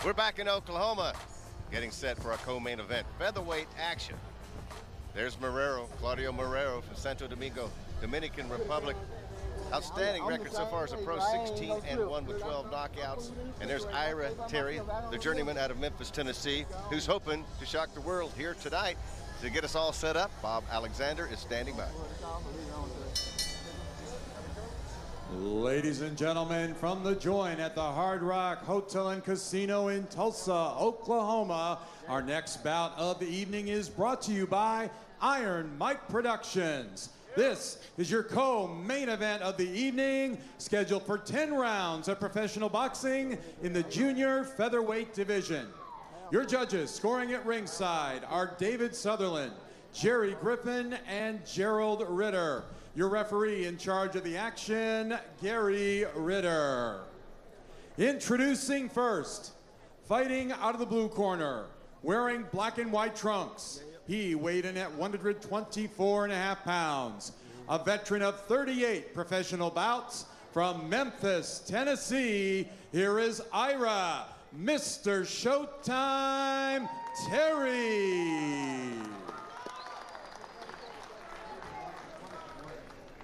We're back in Oklahoma, getting set for our co-main event, featherweight action. There's Marrero, Claudio Marrero from Santo Domingo, Dominican Republic. Outstanding record so far as a pro, 16-1 with 12 knockouts. And there's Ira Terry, the journeyman out of Memphis, Tennessee, who's hoping to shock the world here tonight. To get us all set up, Bob Alexander is standing by. Ladies and gentlemen, from the Joint at the Hard Rock Hotel and Casino in Tulsa, Oklahoma, our next bout of the evening is brought to you by Iron Mike Productions. This is your co-main event of the evening, scheduled for 10 rounds of professional boxing in the junior featherweight division. Your judges scoring at ringside are David Sutherland, Jerry Griffin, and Gerald Ritter. Your referee in charge of the action, Gary Ritter. Introducing first, fighting out of the blue corner, wearing black and white trunks. He weighed in at 124.5 pounds. A veteran of 38 professional bouts from Memphis, Tennessee. Here is Ira, Mr. Showtime Terry.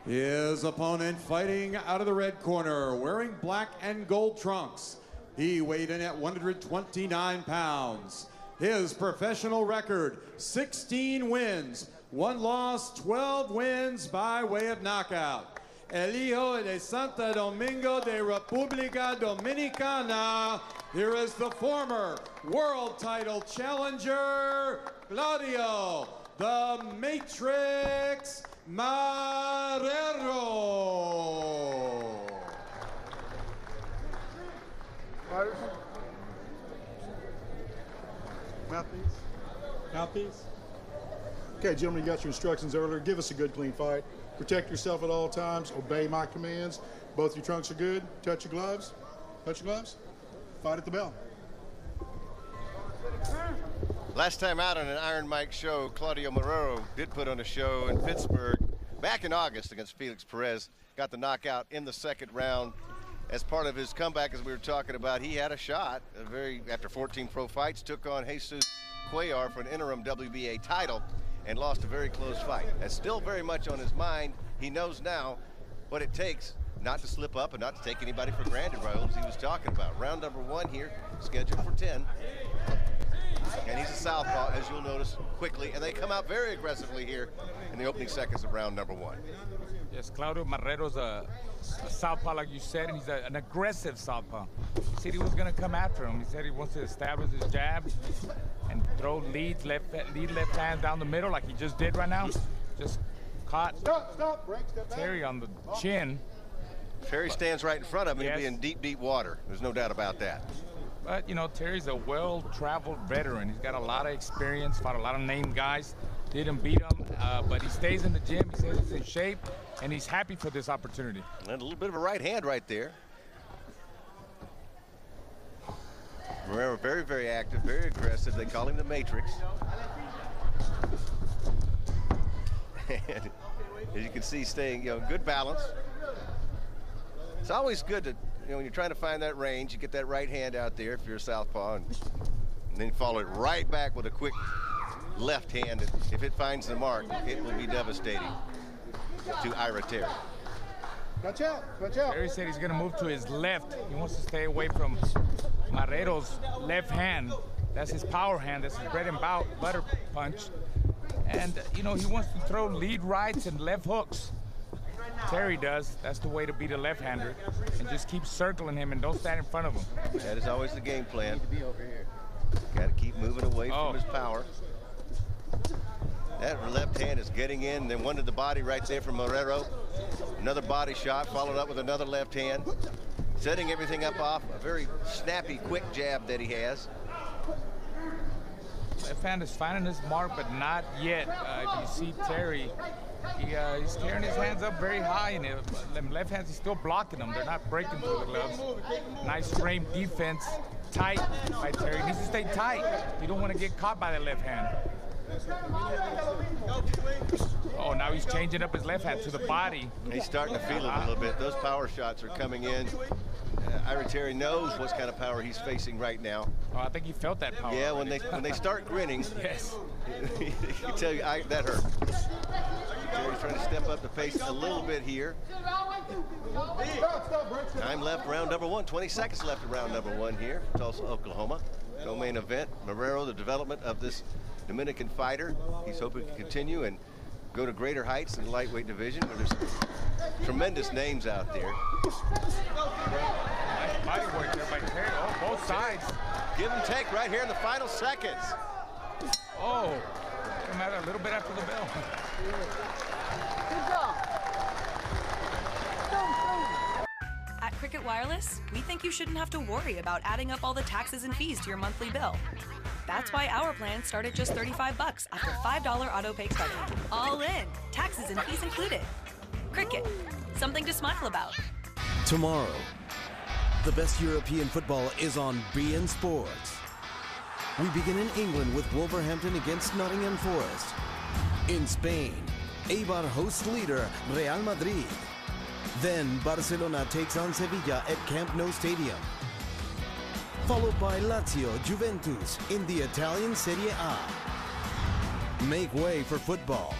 His opponent fighting out of the red corner, wearing black and gold trunks. He weighed in at 129 pounds. His professional record, 16 wins, 1 loss, 12 wins by way of knockout. El Hijo de Santo Domingo de República Dominicana. Here is the former world title challenger, Claudio the Matrix Marrero. Mouthpiece. Mouthpiece. Okay, gentlemen, you got your instructions earlier. Give us a good, clean fight. Protect yourself at all times. Obey my commands. Both your trunks are good. Touch your gloves. Touch your gloves. Fight at the bell. Last time out on an Iron Mike show, Claudio Marrero did put on a show in Pittsburgh back in August against Felix Perez. Got the knockout in the second round. As part of his comeback, as we were talking about, he had a shot. After 14 pro fights, took on Jesus Cuellar for an interim WBA title and lost a very close fight. That's still very much on his mind. He knows now what it takes not to slip up and not to take anybody for granted, Raul, as he was talking about. Round number 1 here, scheduled for 10. And he's a southpaw, as you'll notice quickly. And they come out very aggressively here in the opening seconds of round number 1. Yes, Claudio Marrero's a southpaw, like you said, and he's an aggressive southpaw. He said he was going to come after him. He said he wants to establish his jab and throw lead left hand down the middle like he just did right now. Just caught Terry on the chin. Terry stands right in front of him. Yes. He'll be in deep, deep water. There's no doubt about that. But, you know, Terry's a well-traveled veteran. He's got a lot of experience, fought a lot of named guys. Didn't beat him, but he stays in the gym. He says he's in shape, and he's happy for this opportunity. And a little bit of a right hand right there. Marrero very, very active, very aggressive. They call him the Matrix. And as you can see, staying, good balance. It's always good to, when you're trying to find that range, you get that right hand out there if you're a southpaw, and then you follow it right back with a quick left hand. And if it finds the mark, it will be devastating to Ira Terry. Watch out, watch out. Terry said he's going to move to his left. He wants to stay away from Marrero's left hand. That's his power hand. That's his bread and butter punch. And, he wants to throw lead rights and left hooks. Terry does. That's the way to beat a left-hander. And just keep circling him and don't stand in front of him. That is always the game plan. Got to keep moving away from his power. That left hand is getting in. Then one to the body right there from Marrero. Another body shot followed up with another left hand. Setting everything up off a very snappy, quick jab that he has. Left hand is finding his mark, but not yet. If you see Terry, he's carrying his hands up very high, and them left hands, he's still blocking them. They're not breaking through the gloves. Nice frame defense, tight by Terry. He needs to stay tight. You don't want to get caught by the left hand. Oh, now he's changing up his left hand to the body. He's starting to feel it a little bit. Those power shots are coming in. Ira Terry knows what kind of power he's facing right now. Oh, I think he felt that power. Yeah, when they start grinning, yes, he can tell you that hurt. Terry's trying to step up the pace a little bit here. Time left, round number 1. 20 seconds left in round number 1 here, Tulsa, Oklahoma. No main event. Marrero, the development of this Dominican fighter. He's hoping to continue and go to greater heights in the lightweight division, where there's tremendous names out there. Nice body work there by Terry. Oh, both sides. Give and take right here in the final seconds. Oh, come out a little bit after the bell. Good job. At Cricket Wireless, we think you shouldn't have to worry about adding up all the taxes and fees to your monthly bill. That's why our plans start at just $35 after $5 auto pay credit. All in, taxes and fees included. Cricket, something to smile about. Tomorrow, the best European football is on beIN Sports. We begin in England with Wolverhampton against Nottingham Forest. In Spain, Eibar hosts leader Real Madrid. Then Barcelona takes on Sevilla at Camp Nou Stadium. Followed by Lazio Juventus in the Italian Serie A. Make way for football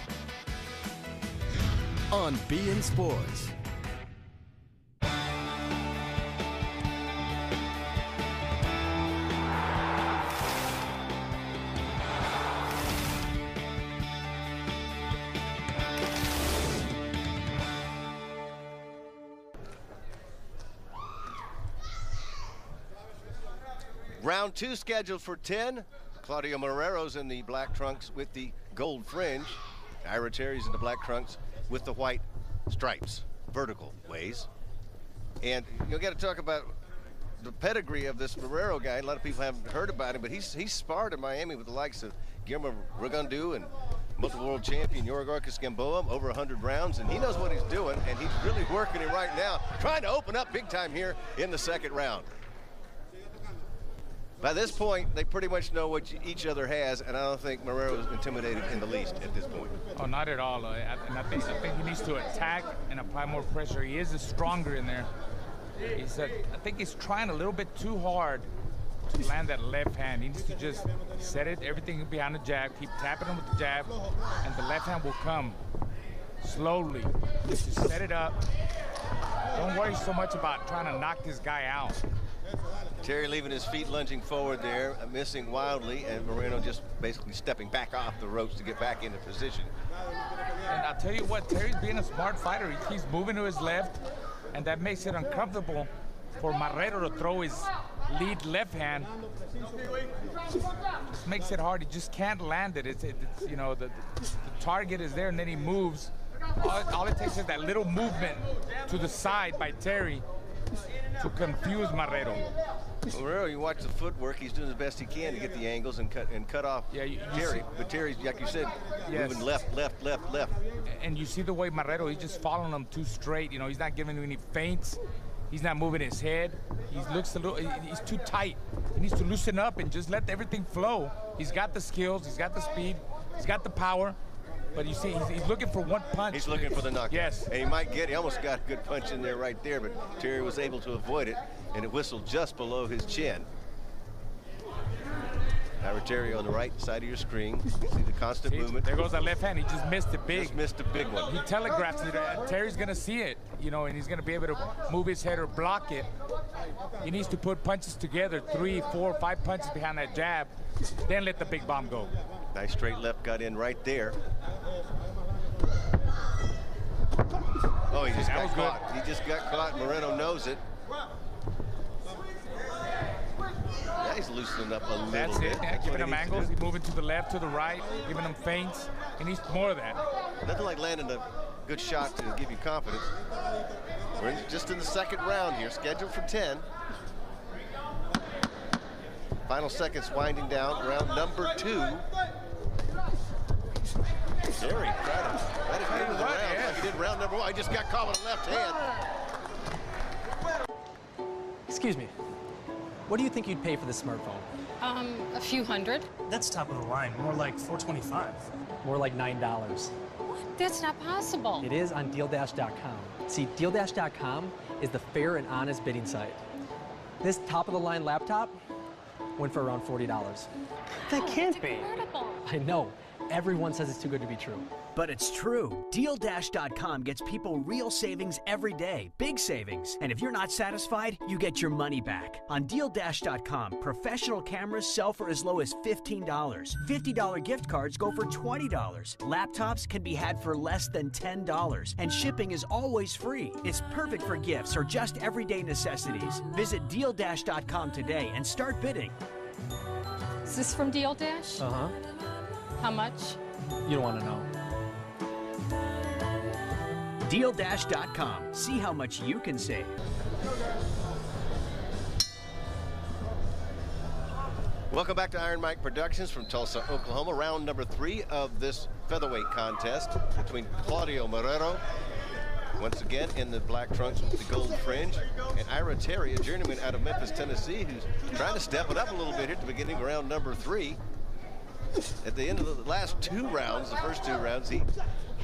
on beIN Sports. Round 2 scheduled for 10. Claudio Marrero's in the black trunks with the gold fringe. Ira Terry's in the black trunks with the white stripes, vertical ways. And you got to talk about the pedigree of this Marrero guy. A lot of people haven't heard about him, but he's sparred in Miami with the likes of Guillermo Rigondeaux and multiple world champion Yorgos Gamboa, over 100 rounds, and he knows what he's doing, and he's really working it right now, trying to open up big time here in the second round. By this point, they pretty much know what each other has, and I don't think Marrero is intimidated in the least at this point. Oh, not at all. And I think he needs to attack and apply more pressure. He is stronger in there. I think he's trying a little bit too hard to land that left hand. He needs to just set it, everything behind the jab, keep tapping him with the jab, and the left hand will come slowly. Just set it up. Don't worry so much about trying to knock this guy out. Terry leaving his feet lunging forward there, missing wildly, and Marrero just basically stepping back off the ropes to get back into position. And I'll tell you what, Terry's being a smart fighter. He's moving to his left, and that makes it uncomfortable for Marrero to throw his lead left hand. Just makes it hard. He just can't land it. It's you know, the target is there, and then he moves. All it takes is that little movement to the side by Terry to confuse Marrero. Marrero, you watch the footwork. He's doing the best he can to get the angles and cut off Terry. But Terry's, like you said, moving left, left, left, left. And you see the way Marrero, he's just following him too straight. You know, he's not giving him any feints. He's not moving his head. He's too tight. He needs to loosen up and just let everything flow. He's got the skills. He's got the speed. He's got the power. But you see, he's looking for one punch. He's looking for the knockout. Yes. And he almost got a good punch in there right there, but Terry was able to avoid it, and it whistled just below his chin. Ira Terry on the right side of your screen. You see the constant movement. There goes that left hand. He just missed it big. Just missed a big one. He telegraphs it. Terry's going to see it, you know, and he's going to be able to move his head or block it. He needs to put punches together, 3, 4, 5 punches behind that jab, then let the big bomb go. Nice straight left got in right there. Oh, he just got caught. He just got caught. Marrero knows it. Yeah, he's loosening up a little bit. That's it. Yeah, giving him angles. He's moving to the left, to the right, giving him feints. He needs more of that. Nothing like landing a good shot to give you confidence. We're just in the second round here, scheduled for 10. Final seconds winding down, round number 2. Terry tried to get into the round like he did round number 1. I just got caught with a left hand. Excuse me. What do you think you'd pay for this smartphone? A few hundred. That's top of the line, more like $425. More like $9. That's not possible. It is on DealDash.com. See, DealDash.com is the fair and honest bidding site. This top-of-the-line laptop went for around $40. That can't be. Incredible. I know. Everyone says it's too good to be true. But it's true. DealDash.com gets people real savings every day, big savings. And if you're not satisfied, you get your money back. On DealDash.com, professional cameras sell for as low as $15. $50 gift cards go for $20. Laptops can be had for less than $10. And shipping is always free. It's perfect for gifts or just everyday necessities. Visit DealDash.com today and start bidding. Is this from Deal Dash? Uh-huh. How much? You don't want to know. DealDash.com. See how much you can save. Welcome back to Iron Mike Productions from Tulsa, Oklahoma. Round number 3 of this featherweight contest between Claudio Marrero, once again in the black trunks with the gold fringe, and Ira Terry, a journeyman out of Memphis, Tennessee, who's trying to step it up a little bit here at the beginning of round number 3. At the end of the last 2 rounds, the first 2 rounds, he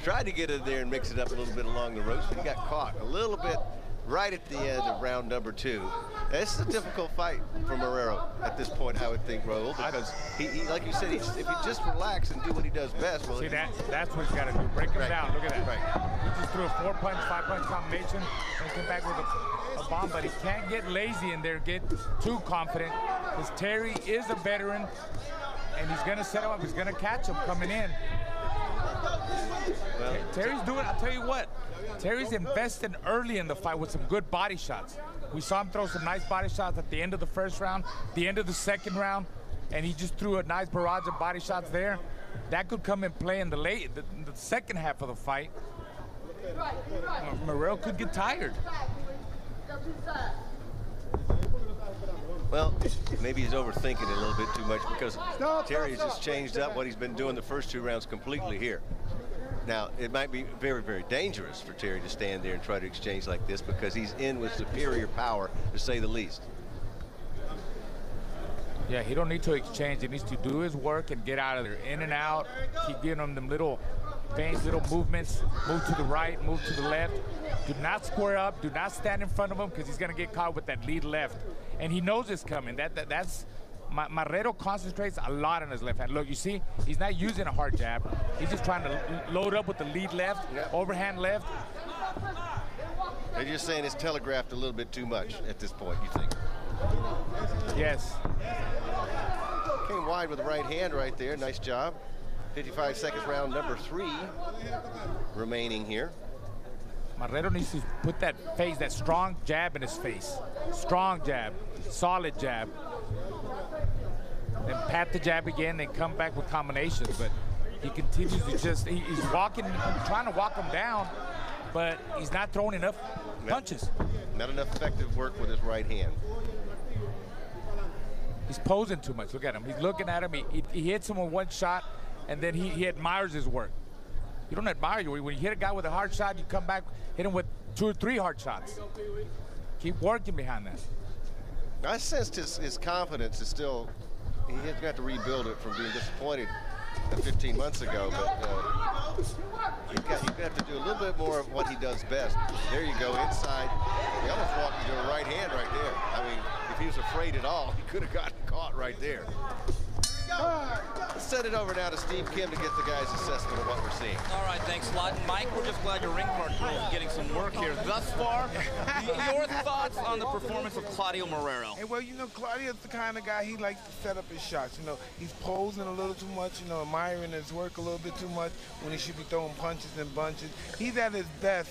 tried to get in there and mix it up a little bit along the ropes, but he got caught a little bit right at the end of round number 2. Now, this is a difficult fight for Marrero at this point, I would think, Raul, because he like you said, if he just relax and do what he does best, well, see, that's what he's got to do. Break him down. Look at that. Right. He just threw a 4-punch, 5-punch combination and came back with a bomb, but he can't get lazy in there, get too confident, because Terry is a veteran, and he's going to set him up. He's going to catch him coming in. Well, Terry's doing, I'll tell you what, Terry's invested early in the fight with some good body shots. We saw him throw some nice body shots at the end of the first round, the end of the second round, and he just threw a nice barrage of body shots there. That could come and play in the second half of the fight. Marrero could get tired. Well, maybe he's overthinking it a little bit too much, because Terry's just changed up what he's been doing the first 2 rounds completely here. Now, it might be very, very dangerous for Terry to stand there and try to exchange like this, because he's in with superior power, to say the least. Yeah, he don't need to exchange. He needs to do his work and get out of there. In and out, keep giving him them little feints, little movements. Move to the right, move to the left. Do not square up. Do not stand in front of him, because he's going to get caught with that lead left. And he knows it's coming. That's Marrero concentrates a lot on his left hand. Look, you see, he's not using a hard jab. He's just trying to load up with the lead left, overhand left. They're just saying it's telegraphed a little bit too much at this point, you think? Yes. Came wide with the right hand right there. Nice job. 55 seconds, round number 3 remaining here. Marrero needs to put that strong jab in his face. Strong jab, solid jab. Then pat the jab again, then come back with combinations. But he continues to just, he's walking, trying to walk him down, but he's not throwing enough punches. Not enough effective work with his right hand. He's posing too much. Look at him. He's looking at him. He hits him with 1 shot, and then he admires his work. You don't admire you. When you hit a guy with a hard shot, you come back, hit him with 2 or 3 hard shots. Keep working behind that. I sensed his confidence is still, he's got to rebuild it from being disappointed 15 months ago, but you have to do a little bit more of what he does best. There you go, inside. He almost walked into a right hand right there. I mean, if he was afraid at all, he could have gotten caught right there. Let's send it over now to Steve Kim to get the guys' assessment of what we're seeing. All right, thanks a lot. Mike, we're just glad your ring partner is getting some work here thus far. Your thoughts on the performance of Claudio Marrero? Hey, well, you know, Claudio's the kind of guy, he likes to set up his shots. You know, he's posing a little too much, you know, admiring his work a little bit too much when he should be throwing punches and bunches. He's at his best.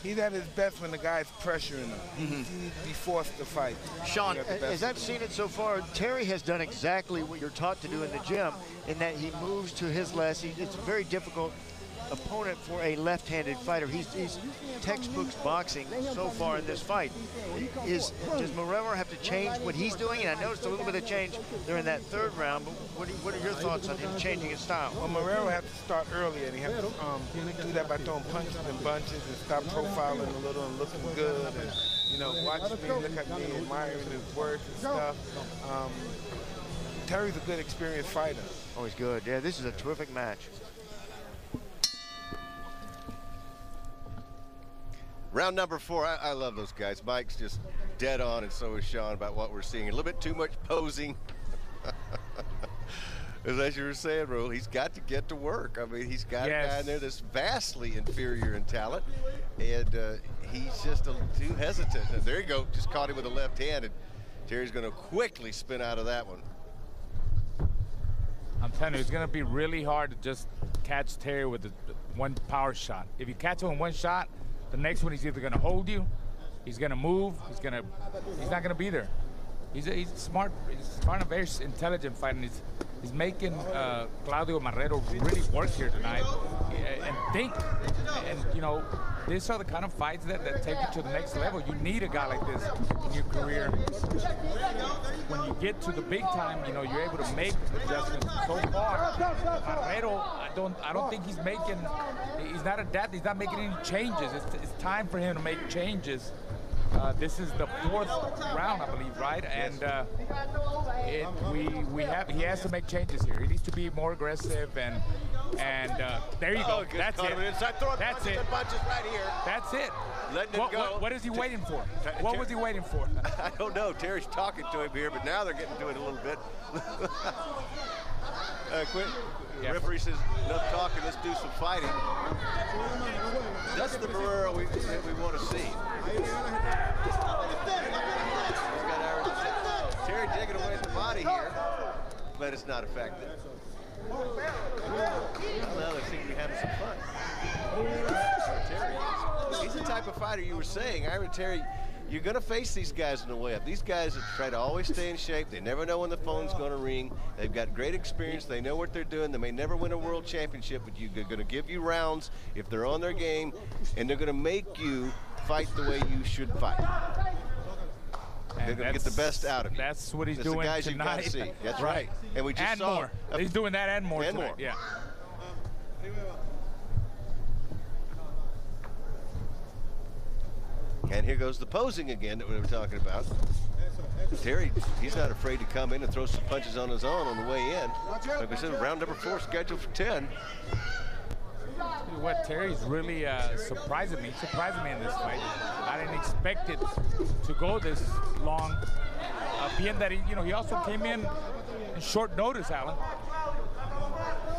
He's at his best when the guy's pressuring him. He needs to be forced to fight. Sean, as I've seen it so far, Terry has done exactly what you're taught to do in the gym, in that he moves to his left. It's a very difficult opponent for a left-handed fighter. He's textbooks boxing so far in this fight. Does Marrero have to change what he's doing? And I noticed a little bit of change there in that 3rd round, but what are your thoughts on him changing his style? Well, Marrero has to start earlier, and he has to do that by throwing punches and bunches and stop profiling a little and looking good. And, you know, watch me, look at me, admiring his work and stuff. Terry's a good, experienced fighter. Oh, he's good. Yeah, this is a terrific match. Round number 4, I love those guys. Mike's just dead on, and so is Sean, about what we're seeing. A little bit too much posing. As you were saying, Raul, he's got to get to work. I mean, he's got a guy in there that's vastly inferior in talent, and he's just too hesitant. And there you go, just caught him with a left hand, and Terry's going to quickly spin out of that one. I'm telling you, it's going to be really hard to just catch Terry with one power shot. If you catch him in one shot, the next one he's either going to hold you, he's going to move, he's not going to be there. He's smart. He's smart and very intelligent fighter. He's making Claudio Marrero really work here tonight and think. And, you know, these are the kind of fights that take you to the next level. You need a guy like this in your career. When you get to the big time, you know, you're able to make adjustments. So far, Marrero, I don't think he's not adapting. He's not making any changes. It's time for him to make changes. This is the 4th round, I believe, right? And he has to make changes here. He needs to be more aggressive, and there you go. That's it. That's it. Punches right here. That's it. Letting it go. What is he waiting for? What was he waiting for? I don't know. Terry's talking to him here, but now they're getting to it a little bit. Quit. The referee says, enough talking, let's do some fighting. That's the Marrero we want to see. Terry digging away at the body here, but it's not effective. Well, now they seem to be having some fun. Terry is. He's the type of fighter you were saying, Ira Terry. You're going to face these guys on the way up. These guys that try to always stay in shape. They never know when the phone's going to ring. They've got great experience. They know what they're doing. They may never win a world championship, but they're going to give you rounds if they're on their game, and they're going to make you fight the way you should fight. They're going to get the best out of you. That's what he's doing the guys tonight. You've got to see. That's right. And we just saw more. He's doing that and more tonight. Yeah. And here goes the posing again that we were talking about. Terry, he's not afraid to come in and throw some punches on his own on the way in. Like we said, round number 4 scheduled for 10. What, Terry's really surprising me in this fight. I didn't expect it to go this long. Being that he also came in short notice, Alan.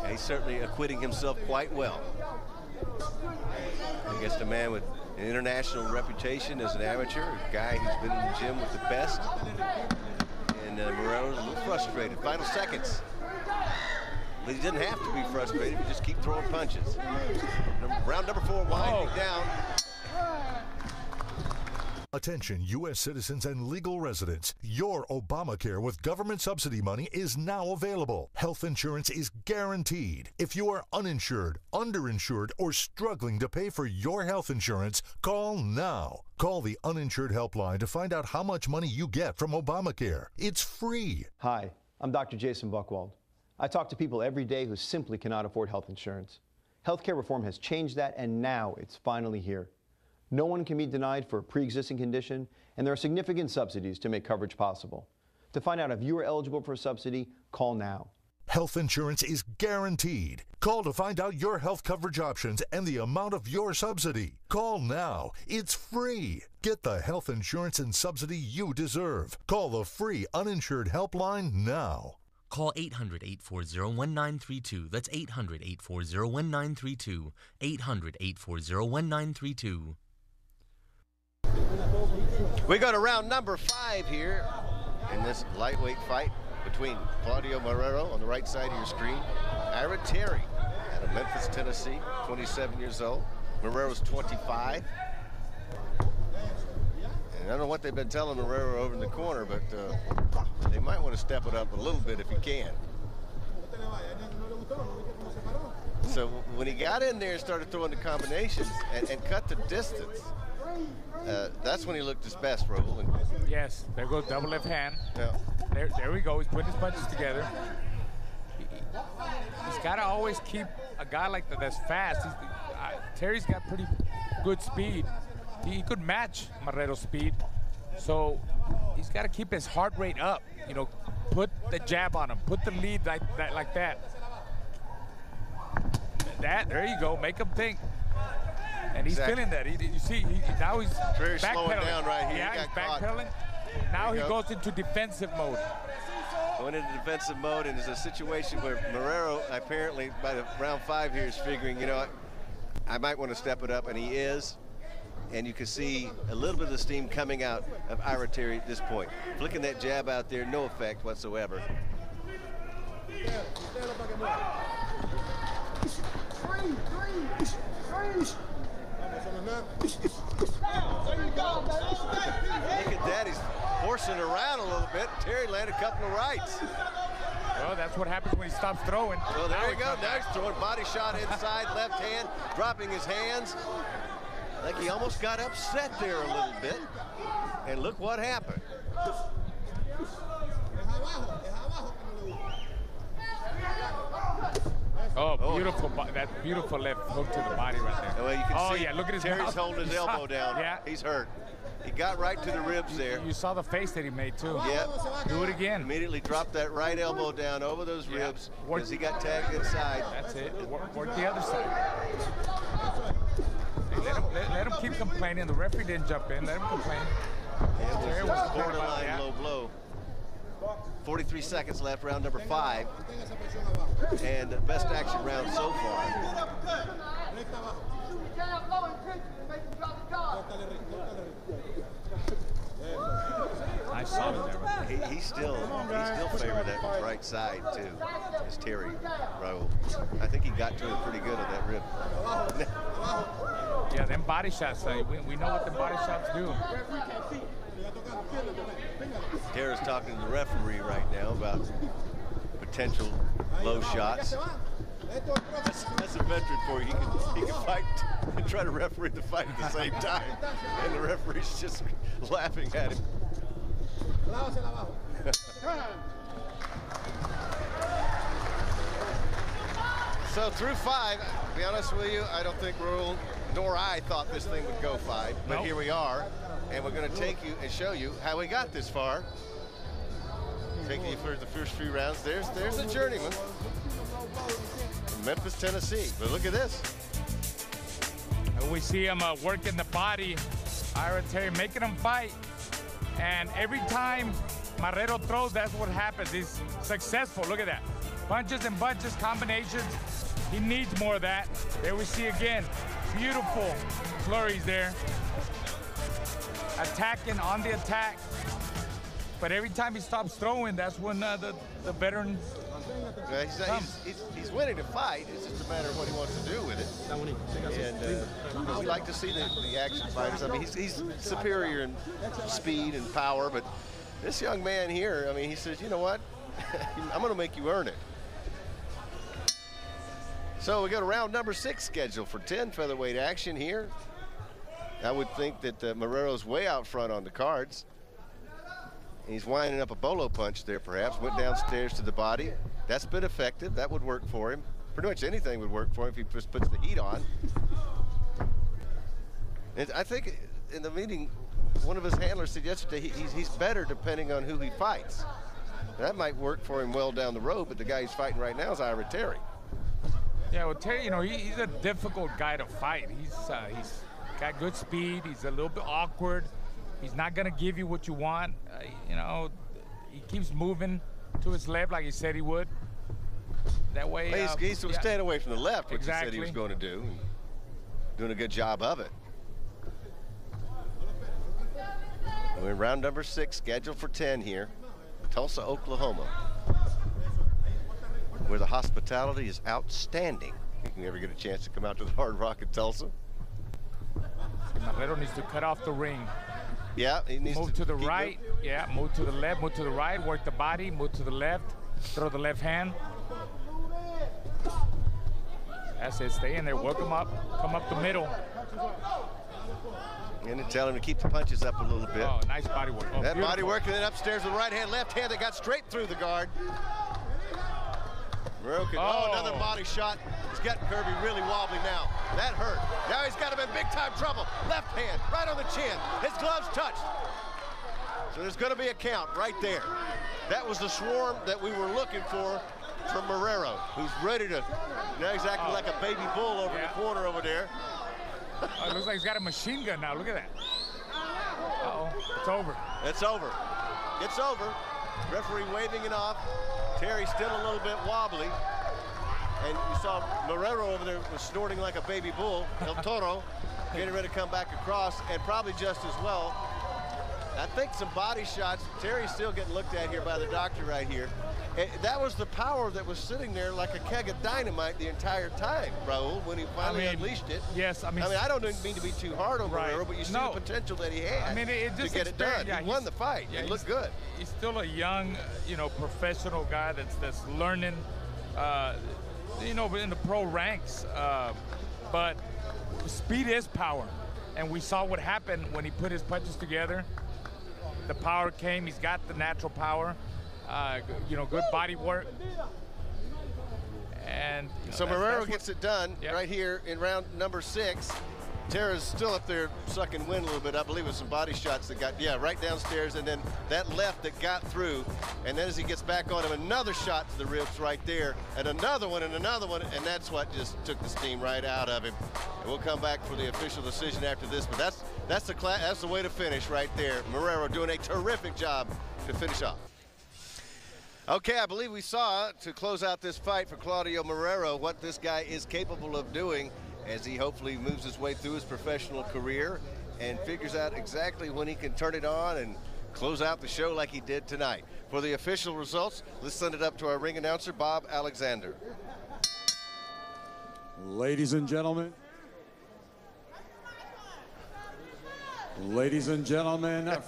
Yeah, he's certainly acquitting himself quite well against a man with an international reputation as an amateur, a guy who's been in the gym with the best. And Marrero's a little frustrated. Final seconds. But he didn't have to be frustrated. He just keep throwing punches. Round number 4 winding down. Attention, U.S. citizens and legal residents. Your Obamacare with government subsidy money is now available. Health insurance is guaranteed. If you are uninsured, underinsured, or struggling to pay for your health insurance, call now. Call the uninsured helpline to find out how much money you get from Obamacare. It's free. Hi, I'm Dr. Jason Buchwald. I talk to people every day who simply cannot afford health insurance. Healthcare reform has changed that, and now it's finally here. No one can be denied for a pre-existing condition, and there are significant subsidies to make coverage possible. To find out if you are eligible for a subsidy, call now. Health insurance is guaranteed. Call to find out your health coverage options and the amount of your subsidy. Call now. It's free. Get the health insurance and subsidy you deserve. Call the free uninsured helpline now. Call 800-840-1932. That's 800-840-1932. 800-840-1932. We go to round number 5 here in this lightweight fight between Claudio Marrero on the right side of your screen, Ira Terry out of Memphis, Tennessee, 27 years old. Marrero's 25. And I don't know what they've been telling Marrero over in the corner, but they might want to step it up a little bit if he can. So when he got in there and started throwing the combinations and cut the distance, that's when he looked his best, Raul. Yes, there goes double left hand. Yeah. There we go. He's putting his punches together. He's got to always keep a guy like that that's fast. Terry's got pretty good speed. He could match Marrero's speed. So he's got to keep his heart rate up. You know, put the jab on him. Put the lead like that. There you go. Make him think. And he's feeling that. You see, now he's Terry's slowing backpedaling. down right here. Yeah, He he's got caught. backpedaling. Now he goes into defensive mode. Going into defensive mode, and there's a situation where Marrero, apparently by the round 5 here, is figuring, you know what, I might want to step it up, and he is. And you can see a little bit of the steam coming out of Ira Terry at this point. Flicking that jab out there, no effect whatsoever. Look at that, he's forcing around a little bit. Terry landed a couple of rights. Well, that's what happens when he stops throwing. Well, there you go. Now he's throwing body shot inside, left hand, dropping his hands. Like he almost got upset there a little bit. And look what happened. Oh, beautiful. That beautiful left hook to the body right there. Well, you can see yeah, look at his Terry's mouth. holding his elbow down. Yeah. He's hurt. He got right to the ribs there. You saw the face that he made, too. Yep. Do it again. Immediately dropped that right elbow down over those ribs because he got tagged inside. That's it. Work the other side. Let him keep complaining. The referee didn't jump in. Let him complain. It was borderline low blow. 43 seconds left, round number 5. And best action round so far. Nice solid there. He's still favored that right side too. It's Terry Raul. I think he got to it pretty good at that rib. Yeah, them body shots. We know what the body shots do. Terry's talking to the referee right now about potential low shots. That's a veteran for you. He can fight and try to referee the fight at the same time. And the referee's just laughing at him. So through 5, to be honest with you, I don't think Raul nor I thought this thing would go 5. But here we are, and we're going to take you and show you how we got this far. Taking you through the first few rounds. There's the journeyman from Memphis, Tennessee. But look at this. And we see him working the body. Ira Terry making him fight. And every time Marrero throws, that's what happens. He's successful. Look at that. Punches and bunches, combinations. He needs more of that. There we see again. Beautiful flurries there. Attacking on the attack. But every time he stops throwing, that's when the veteran comes. He's winning the fight. It's just a matter of what he wants to do with it. And we like to see the action fighters. I mean, he's superior in speed and power, but this young man here, I mean, he says, you know what? I'm going to make you earn it. So we go to round number 6 scheduled for 10 featherweight action here. I would think that Marrero's way out front on the cards. He's winding up a bolo punch there, perhaps. Went downstairs to the body. That's been effective. That would work for him. Pretty much anything would work for him if he just puts the heat on. And I think in the meeting, one of his handlers said yesterday he's better depending on who he fights. That might work for him well down the road, but the guy he's fighting right now is Ira Terry. Yeah, well, Terry, you know, he's a difficult guy to fight. He's got good speed. He's a little bit awkward. He's not going to give you what you want. You know, he keeps moving to his left like he said he would. That way, he's staying away from the left, which exactly. he said he was going to do. And doing a good job of it. We're in round number 6, scheduled for 10 here. Tulsa, Oklahoma, where the hospitality is outstanding. If you ever get a chance to come out to the Hard Rock in Tulsa. Marrero needs to cut off the ring. Yeah, he needs move to the right. Yeah, move to the left, move to the right, work the body, move to the left, throw the left hand. That's it, stay in there, work him up, come up the middle. And then tell him to keep the punches up a little bit. Oh, nice body work. Oh, that beautiful. body work, and then upstairs with the right hand, left hand that got straight through the guard. Another body shot. He's getting Kirby really wobbly now. That hurt. Now he's got him in big time trouble. Left hand, right on the chin. His gloves touched. So there's going to be a count right there. That was the swarm that we were looking for from Marrero, who's ready to, now he's acting like a baby bull over in the corner over there. Oh, it looks like he's got a machine gun now. Look at that. Uh-oh, it's over. It's over. It's over. Referee waving it off. Terry still a little bit wobbly. And you saw Marrero over there was snorting like a baby bull. El Toro getting ready to come back across, and probably just as well. I think some body shots. Terry's still getting looked at here by the doctor right here. That was the power that was sitting there like a keg of dynamite the entire time, Raul, when he finally unleashed it. Yes, I mean, I don't mean to be too hard on Marrero, but you see the potential that he had to get it done. Yeah, he won the fight. Yeah, he looked good. He's still a young, professional guy that's learning, in the pro ranks. But speed is power, and we saw what happened when he put his punches together. The power came. He's got the natural power. Good body work. And so Marrero gets it done right here in round number 6. Terra's still up there sucking wind a little bit. I believe with some body shots that got, right downstairs, and then that left that got through. And then as he gets back on him, another shot to the ribs right there, and another one, and that's what just took the steam right out of him. And we'll come back for the official decision after this, but that's the way to finish right there. Marrero doing a terrific job to finish off. Okay, I believe we saw, to close out this fight for Claudio Marrero, what this guy is capable of doing as he hopefully moves his way through his professional career and figures out exactly when he can turn it on and close out the show like he did tonight. For the official results, let's send it up to our ring announcer, Bob Alexander. Ladies and gentlemen,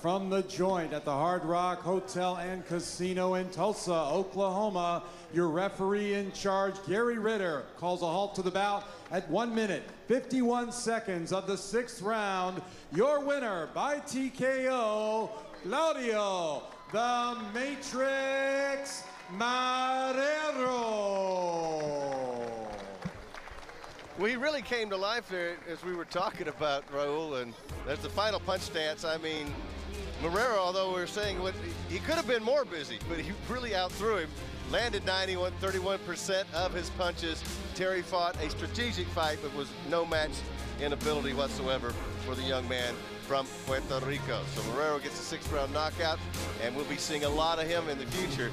from the joint at the Hard Rock Hotel and Casino in Tulsa, Oklahoma, your referee in charge, Gary Ritter, calls a halt to the bout at 1 minute, 51 seconds of the 6th round. Your winner by TKO, Claudio the Matrix Marrero. Well, he really came to life there as we were talking about, Raul, and there's the final punch stance. I mean, Marrero, although we were saying he could have been more busy, but he really outthrew him. Landed 31% of his punches. Terry fought a strategic fight, but was no match in ability whatsoever for the young man from Puerto Rico. So Marrero gets a 6th round knockout, and we'll be seeing a lot of him in the future